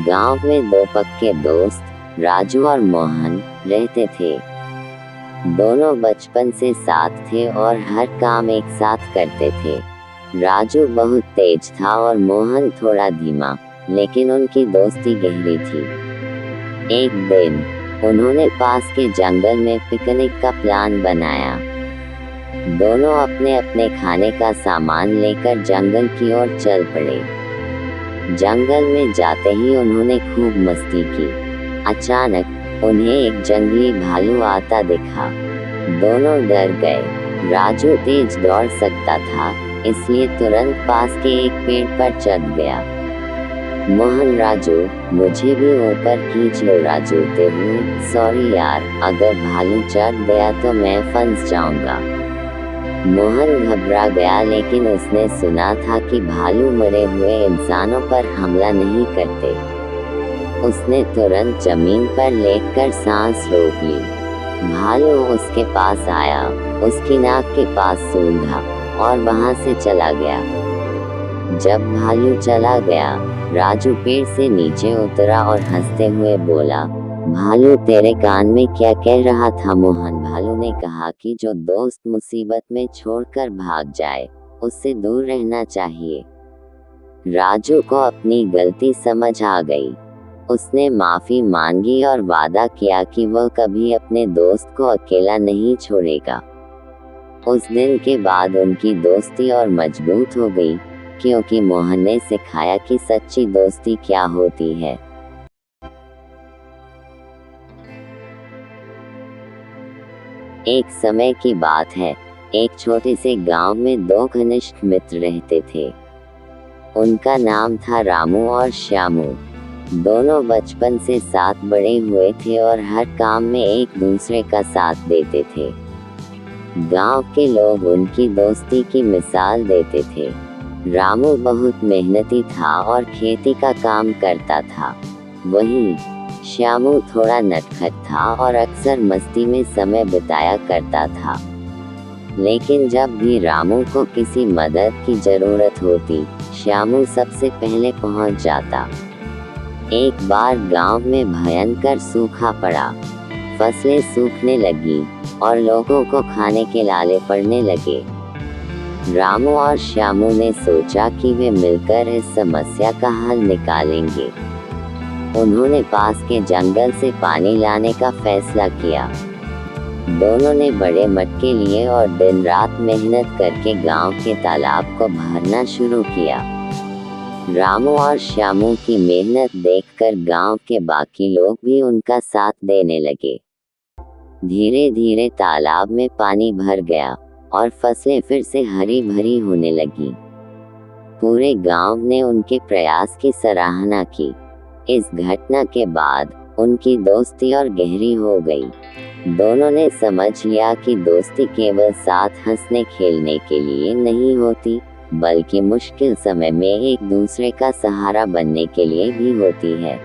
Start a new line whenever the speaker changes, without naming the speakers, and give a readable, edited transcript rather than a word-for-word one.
गांव में दो पक्के दोस्त राजू और मोहन रहते थे। दोनों बचपन से साथ थे और हर काम एक साथ करते थे। राजू बहुत तेज था और मोहन थोड़ा धीमा, लेकिन उनकी दोस्ती गहरी थी। एक दिन उन्होंने पास के जंगल में पिकनिक का प्लान बनाया। दोनों अपने अपने खाने का सामान लेकर जंगल की ओर चल पड़े। जंगल में जाते ही उन्होंने खूब मस्ती की। अचानक उन्हें एक जंगली भालू आता दिखा। दोनों डर गए। राजू तेज दौड़ सकता था, इसलिए तुरंत पास के एक पेड़ पर चढ़ गया। मोहन, राजू, मुझे भी ऊपर खींच लो। राजू ते हुए, सॉरी यार, अगर भालू चढ़ गया तो मैं फंस जाऊंगा। मोहन घबरा गया, लेकिन उसने सुना था कि भालू मरे हुए इंसानों पर हमला नहीं करते। उसने तुरंत जमीन पर लेटकर सांस रोक ली। भालू उसके पास आया, उसकी नाक के पास सूंघा और वहां से चला गया। जब भालू चला गया, राजू पेड़ से नीचे उतरा और हंसते हुए बोला, भालू तेरे कान में क्या कह रहा था? मोहन, भालू ने कहा कि जो दोस्त मुसीबत में छोड़कर भाग जाए, उससे दूर रहना चाहिए। राजू को अपनी गलती समझ आ गई। उसने माफी मांगी और वादा किया कि वह कभी अपने दोस्त को अकेला नहीं छोड़ेगा। उस दिन के बाद उनकी दोस्ती और मजबूत हो गई, क्योंकि मोहन ने सिखाया कि सच्ची दोस्ती क्या होती है। एक समय की बात है, एक छोटे से गांव में दो घनिष्ठ मित्र रहते थे। उनका नाम था रामू और श्यामू। दोनों बचपन से साथ बड़े हुए थे और हर काम में एक दूसरे का साथ देते थे। गांव के लोग उनकी दोस्ती की मिसाल देते थे। रामू बहुत मेहनती था और खेती का काम करता था। वहीं श्यामू थोड़ा नटखट था और अक्सर मस्ती में समय बिताया करता था। लेकिन जब भी रामू को किसी मदद की जरूरत होती, श्यामू सबसे पहले पहुंच जाता। एक बार गांव में भयंकर सूखा पड़ा। फसलें सूखने लगी और लोगों को खाने के लाले पड़ने लगे। रामू और श्यामू ने सोचा कि वे मिलकर इस समस्या का हल निकालेंगे। उन्होंने पास के जंगल से पानी लाने का फैसला किया। दोनों ने बड़े मटके लिए और दिन रात मेहनत करके गांव के तालाब को भरना शुरू किया। रामू और श्यामू की मेहनत देखकर गांव के बाकी लोग भी उनका साथ देने लगे। धीरे धीरे तालाब में पानी भर गया और फसलें फिर से हरी भरी होने लगी। पूरे गांव ने उनके प्रयास की सराहना की। इस घटना के बाद उनकी दोस्ती और गहरी हो गई। दोनों ने समझ लिया कि दोस्ती केवल साथ हंसने खेलने के लिए नहीं होती, बल्कि मुश्किल समय में एक दूसरे का सहारा बनने के लिए भी होती है।